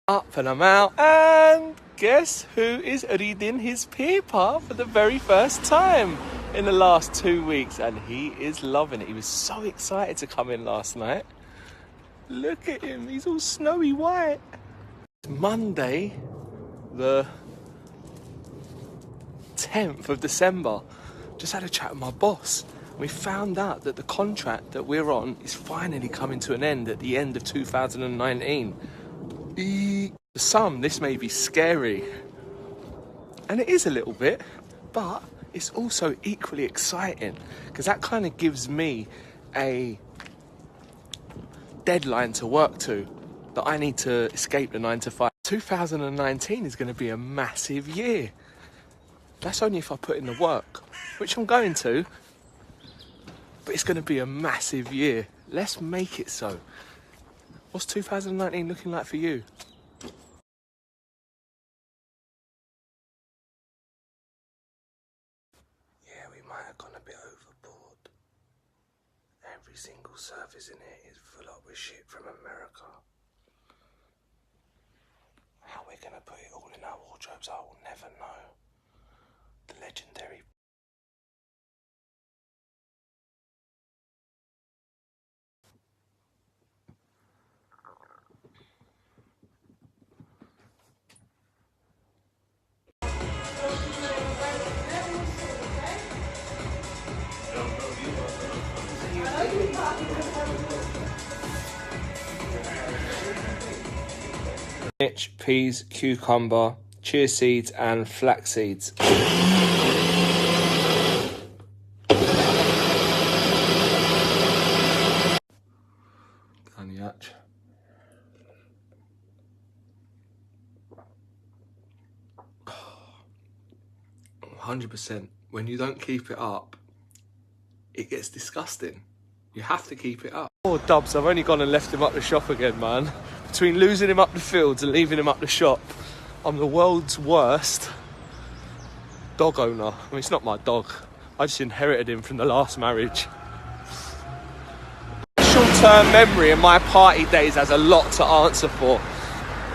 Up and I'm out, and guess who is reading his paper for the very first time in the last 2 weeks, and he is loving it. He was so excited to come in last night. Look at him, he's all snowy white. It's Monday, the 10th of December. Just had a chat with my boss. We found out that the contract that we're on is finally coming to an end at the end of 2019. For some, this may be scary, and it is a little bit, but it's also equally exciting because that kind of gives me a deadline to work to, that I need to escape the 9 to 5. 2019 is going to be a massive year. That's only if I put in the work, which I'm going to, but it's going to be a massive year. Let's make it so. What's 2019 looking like for you? Yeah, we might have gone a bit overboard. Every single surface in here is full up with shit from America. How we're going to put it all in our wardrobes, I will never know. The legendary spinach, peas, cucumber, chia seeds and flax seeds. Cognac. 100%. When you don't keep it up, it gets disgusting. You have to keep it up. Poor Dubs, I've only gone and left him up the shop again, man. Between losing him up the fields and leaving him up the shop, I'm the world's worst dog owner. I mean, it's not my dog. I just inherited him from the last marriage. Short-term memory in my party days has a lot to answer for.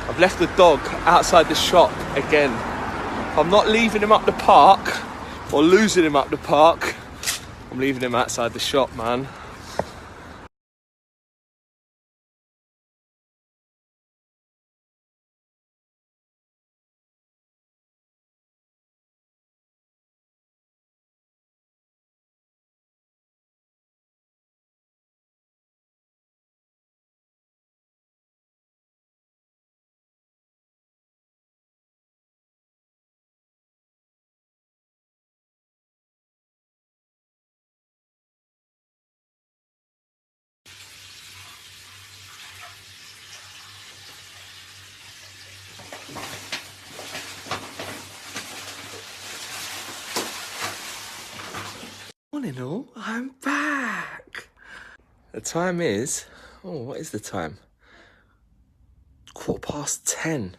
I've left the dog outside the shop again. I'm not leaving him up the park or losing him up the park. I'm leaving him outside the shop, man. Morning all, I'm back. The time is, what is the time? 10:15.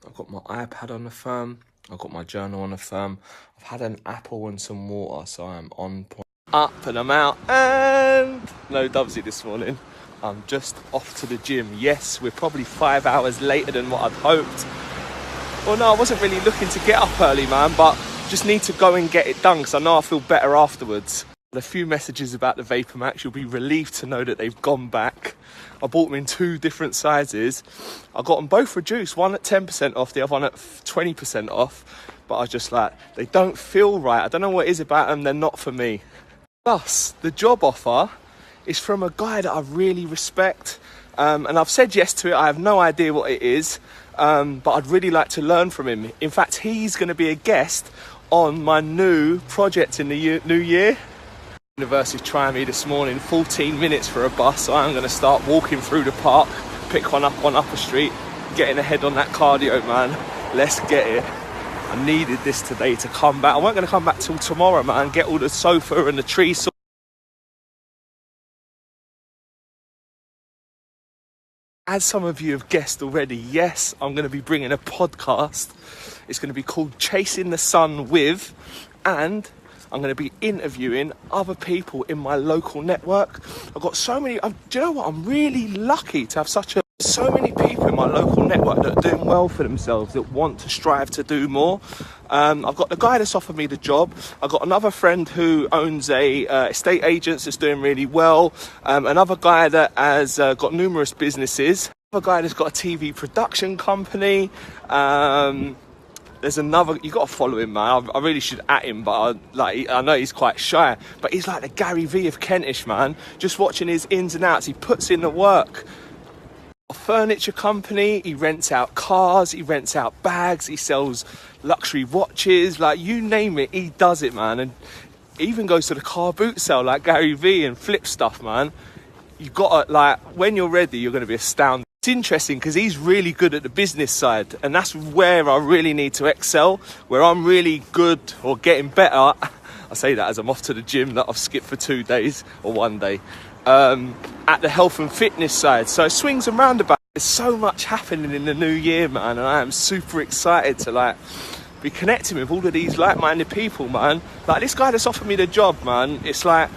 I've got my iPad on the firm. I've got my journal on the firm. I've had an apple and some water, so I'm on point. Up and I'm out, and no Dubsy this morning. I'm just off to the gym. Yes, we're probably 5 hours later than what I'd hoped. Well, no, I wasn't really looking to get up early, man, but just need to go and get it done because I know I feel better afterwards. A few messages about the Vapor Max. You'll be relieved to know that they've gone back. I bought them in 2 different sizes. I got them both reduced, one at 10% off, the other one at 20% off. But I was just like, they don't feel right. I don't know what it is about them, they're not for me. Plus, the job offer is from a guy that I really respect. And I've said yes to it. I have no idea what it is, but I'd really like to learn from him. In fact, he's going to be a guest on my new project in the new year. University's trying me this morning, 14 minutes for a bus, so I'm going to start walking through the park, pick one up on Upper Street, getting ahead on that cardio, man. Let's get it. I needed this today to come back. I weren't going to come back till tomorrow, man, get all the sofa and the tree. As some of you have guessed already, yes, I'm going to be bringing a podcast. It's going to be called Chasing the Sun With, and I'm going to be interviewing other people in my local network. I've got so many, do you know what? I'm really lucky to have such a So many people in my local network that are doing well for themselves, that want to strive to do more. I've got the guy that's offered me the job. I've got another friend who owns a estate agent that's doing really well. Another guy that has got numerous businesses. Another guy that's got a TV production company. There's another, you got to follow him, man. I really should at him, but I know he's quite shy. But he's like the Gary Vee of Kentish, man. Just watching his ins and outs, he puts in the work. A furniture company, he rents out cars, he rents out bags, he sells luxury watches, like you name it, he does it, man. And he even goes to the car boot sale like Gary Vee and flip stuff, man. You've got to, like, when you're ready, you're going to be astounded. It's interesting because he's really good at the business side, and that's where I really need to excel, where I'm really good or getting better. I say that as I'm off to the gym that I've skipped for 2 days or 1 day. At the health and fitness side. So it swings and roundabouts. There's so much happening in the new year, man, and I am super excited to like be connecting with all of these like-minded people, man. Like this guy that's offered me the job, man, it's like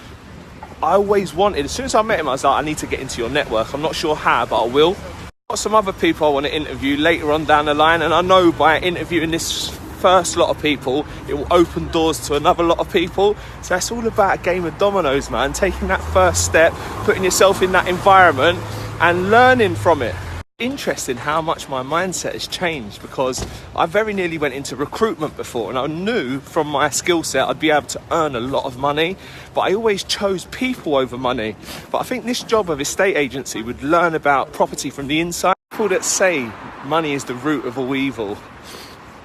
I always wanted, as soon as I met him I was like, I need to get into your network. I'm not sure how, but I will. I've got some other people I want to interview later on down the line, and I know by interviewing this first lot of people, it will open doors to another lot of people. So it's all about a game of dominoes, man. Taking that first step, putting yourself in that environment and learning from it. Interesting how much my mindset has changed, because I very nearly went into recruitment before, and I knew from my skill set I'd be able to earn a lot of money, but I always chose people over money. But I think this job of estate agency would learn about property from the inside. People that say money is the root of all evil,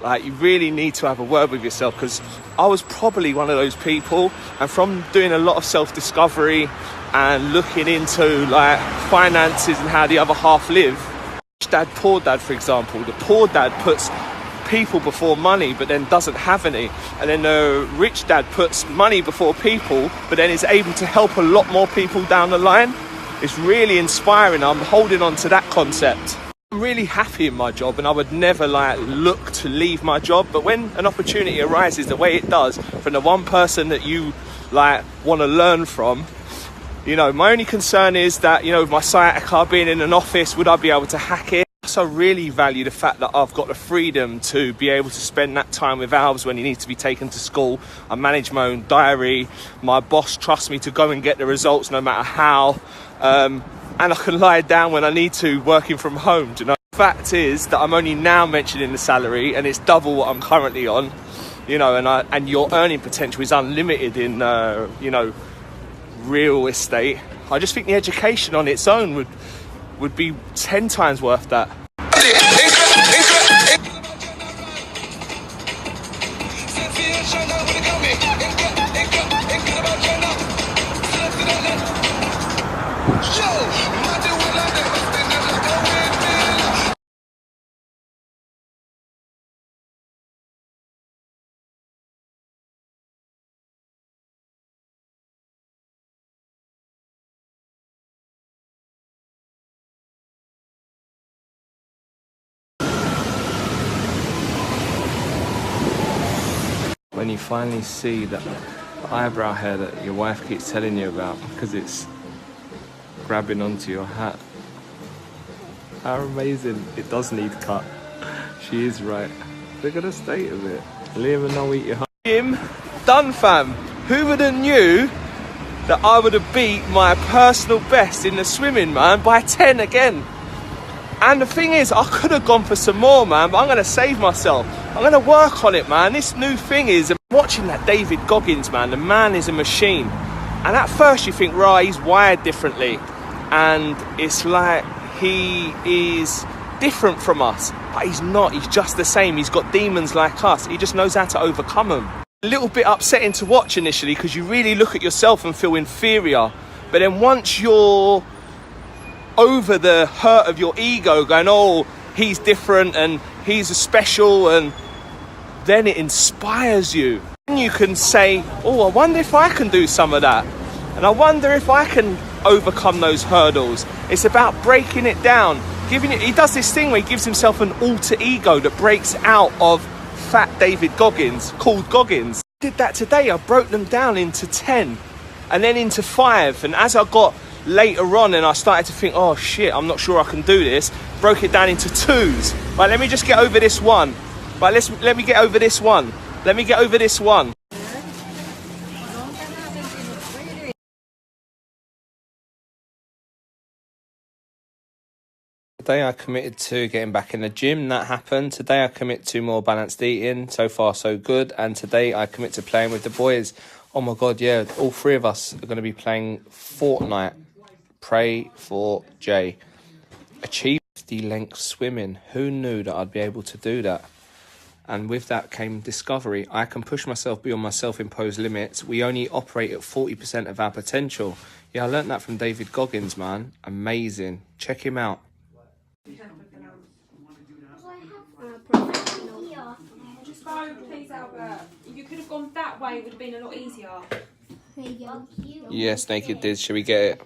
like, you really need to have a word with yourself, because I was probably one of those people, and from doing a lot of self-discovery and looking into like finances and how the other half live. Rich dad, poor dad, for example. The poor dad puts people before money but then doesn't have any, and then the rich dad puts money before people but then is able to help a lot more people down the line. It's really inspiring. I'm holding on to that concept. I'm really happy in my job, and I would never like look to leave my job, but when an opportunity arises the way it does from the one person that you like want to learn from, you know, my only concern is that, you know, with my sciatica being in an office, would I be able to hack it? So I really value the fact that I've got the freedom to be able to spend that time with Alves when he needs to be taken to school. I manage my own diary. My boss trusts me to go and get the results no matter how. And I can lie down when I need to, working from home. Do you know? The fact is that I'm only now mentioning the salary, and it's double what I'm currently on. You know, and your earning potential is unlimited in you know, real estate. I just think the education on its own would be 10 times worth that. When you finally see that eyebrow hair that your wife keeps telling you about because it's grabbing onto your hat. How amazing. It does need cut. She is right. Look at the state of it. Liam and I'll eat your heart. Jim, done, fam. Who would have knew that I would have beat my personal best in the swimming, man, by 10 again? And the thing is, I could have gone for some more, man, but I'm going to save myself. I'm going to work on it, man. This new thing is, watching that David Goggins, man, the man is a machine. And at first you think, right, he's wired differently. And it's like he is different from us. But he's not. He's just the same. He's got demons like us. He just knows how to overcome them. A little bit upsetting to watch initially, because you really look at yourself and feel inferior. But then once you're over the hurt of your ego, going, oh, he's different and he's a special, and then it inspires you. And you can say, oh, I wonder if I can do some of that, and I wonder if I can overcome those hurdles. It's about breaking it down, giving it. He does this thing where he gives himself an alter ego that breaks out of fat David Goggins, called Goggins. I did that today. I broke them down into 10 and then into 5, and as I got later on, and I started to think, oh shit, I'm not sure I can do this. Broke it down into 2s. Right, let me just get over this one. Right, let me get over this one. Let me get over this one. Today I committed to getting back in the gym. That happened. Today I commit to more balanced eating. So far, so good. And today I commit to playing with the boys. Oh my God, yeah. All 3 of us are going to be playing Fortnite. Pray for Jay. Achieve 50 length swimming. Who knew that I'd be able to do that? And with that came discovery. I can push myself beyond my self-imposed limits. We only operate at 40% of our potential. Yeah, I learnt that from David Goggins, man. Amazing. Check him out. Just go, please, Albert. If you could have gone that way, it would have been a lot easier. Yes, Naked did. Should we get it?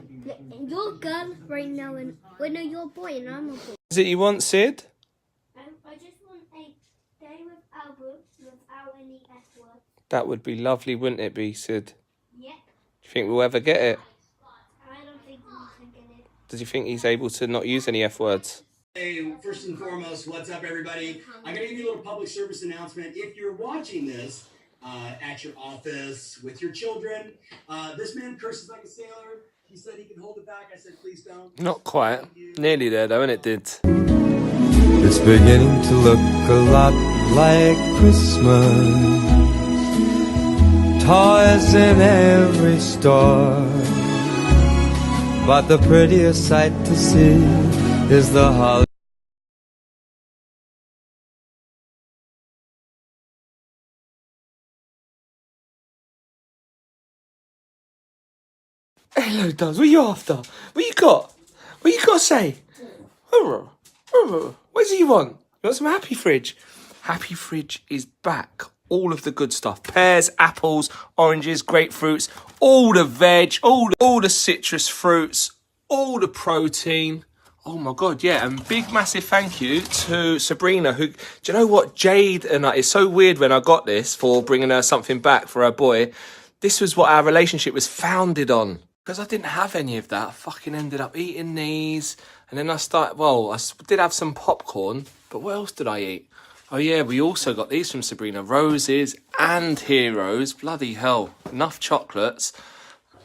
You're a girl right now, and no, you're a boy, and I'm a boy. Is it you want, Sid? I just want a day with Albert without any F words. That would be lovely, wouldn't it be, Sid? Yep. Do you think we'll ever get it? I don't think we can get it. Does he think he's able to not use any F words? Hey, first and foremost, what's up, everybody? I'm going to give you a little public service announcement. If you're watching this at your office with your children, this man curses like a sailor. He said he can hold it back. I said, please don't. Not quite. Nearly there, though, and it did. It's beginning to look a lot like Christmas. Toys in every store, but the prettiest sight to see is the holly. Hello, Dubs. What are you after? What you got? What you got to say? What do you want? You want some Happy Fridge? Happy Fridge is back. All of the good stuff. Pears, apples, oranges, grapefruits, all the veg, all the citrus fruits, all the protein. Oh my God, yeah. And big, massive thank you to Sabrina, who, do you know what? Jade and I, it's so weird when I got this for bringing her something back for her boy. This was what our relationship was founded on. Because I didn't have any of that. I fucking ended up eating these. And then I did have some popcorn. But what else did I eat? Oh yeah, we also got these from Sabrina. Roses and Heroes. Bloody hell. Enough chocolates.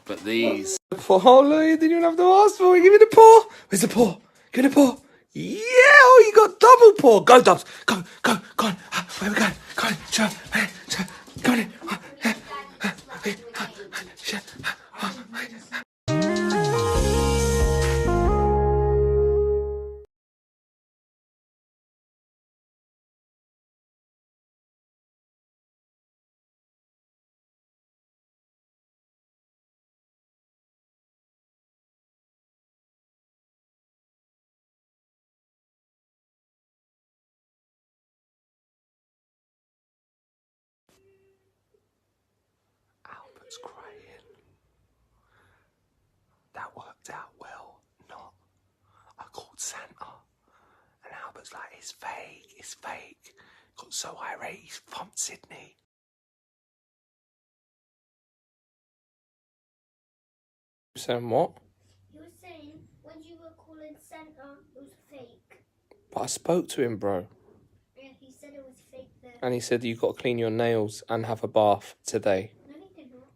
But these. Oh, look, you didn't even have to ask for it. Give me the paw. Where's the paw? Give me the paw. Yeah, oh, you got double paw. Go, Dubs. Go on. Where are we going? Go on. Go on. Albert's crying. That worked out well. Not. I called Santa, and Albert's like, it's fake. Got so irate, he's thumped Sydney. You saying what? You were saying when you were calling Santa, it was fake. But I spoke to him, bro. Yeah, he said it was fake there. And he said, you've got to clean your nails and have a bath today. No, he did not.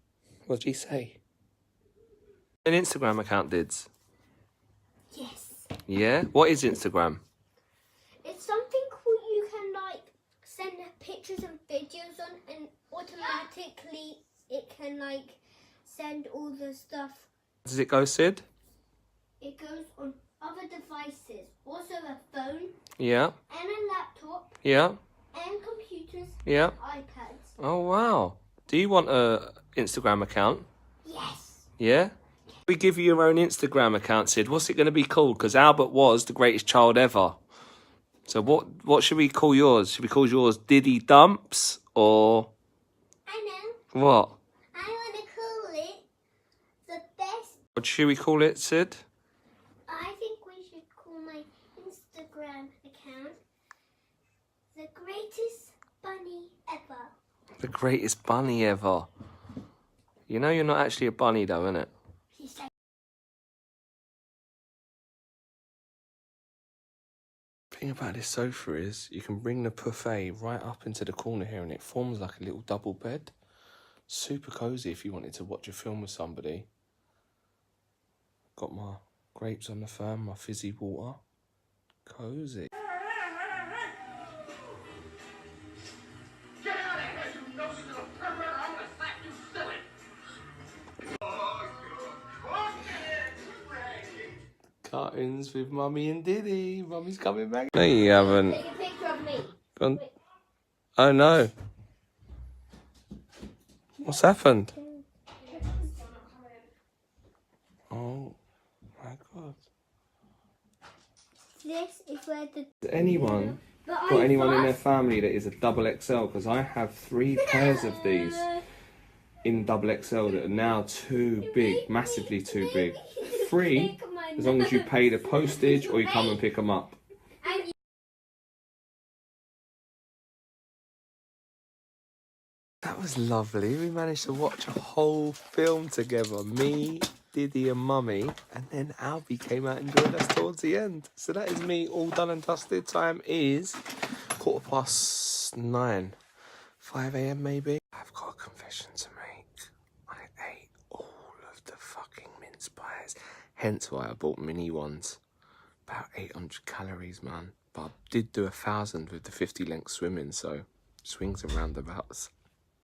What did he say? An Instagram account, Dids? Yes. Yeah? What is Instagram? It's something cool you can, like, send pictures and videos on, and automatically it can, like, send all the stuff. Does it go, Sid? It goes on other devices. Also a phone Yeah. and a laptop Yeah. and computers Yeah. and iPads. Oh, wow. Do you want a Instagram account? Yes. Yeah? We give you your own Instagram account, Sid. What's it going to be called? Because Albert was the greatest child ever. So what should we call yours? Should we call yours Diddy Dumps or I know. what? I want to call it the best. What should we call it, Sid? I think we should call my Instagram account the greatest bunny ever. The greatest bunny ever. You know you're not actually a bunny though, innit? He said thing about this sofa is you can bring the buffet right up into the corner here and it forms like a little double bed. Super cosy if you wanted to watch a film with somebody. Got my grapes on the firm, my fizzy water. Cosy. Get out of here, you nosy little pervert! I'm gonna slap you silly! Cartoons with Mummy and Diddy. Mummy's coming back. No, you haven't. Take a picture of me. Gone. Oh no. What's happened? Oh my god. This is where the. Anyone But got I anyone in their thought- family that is a double XL? Because I have 3 pairs of these in double XL that are now too big, massively too big. Free, as long as you pay the postage or you come and pick them up. And That was lovely. We managed to watch a whole film together. Me, Diddy and Mummy. And then Albie came out and joined us towards the end. So that is me all done and dusted. Time is 9:15. 5 a.m. maybe. I've got a confession to make. I ate all of the fucking mince pies. Hence why I bought mini ones. About 800 calories, man. But I did do 1,000 with the 50 length swimming. So swings and roundabouts.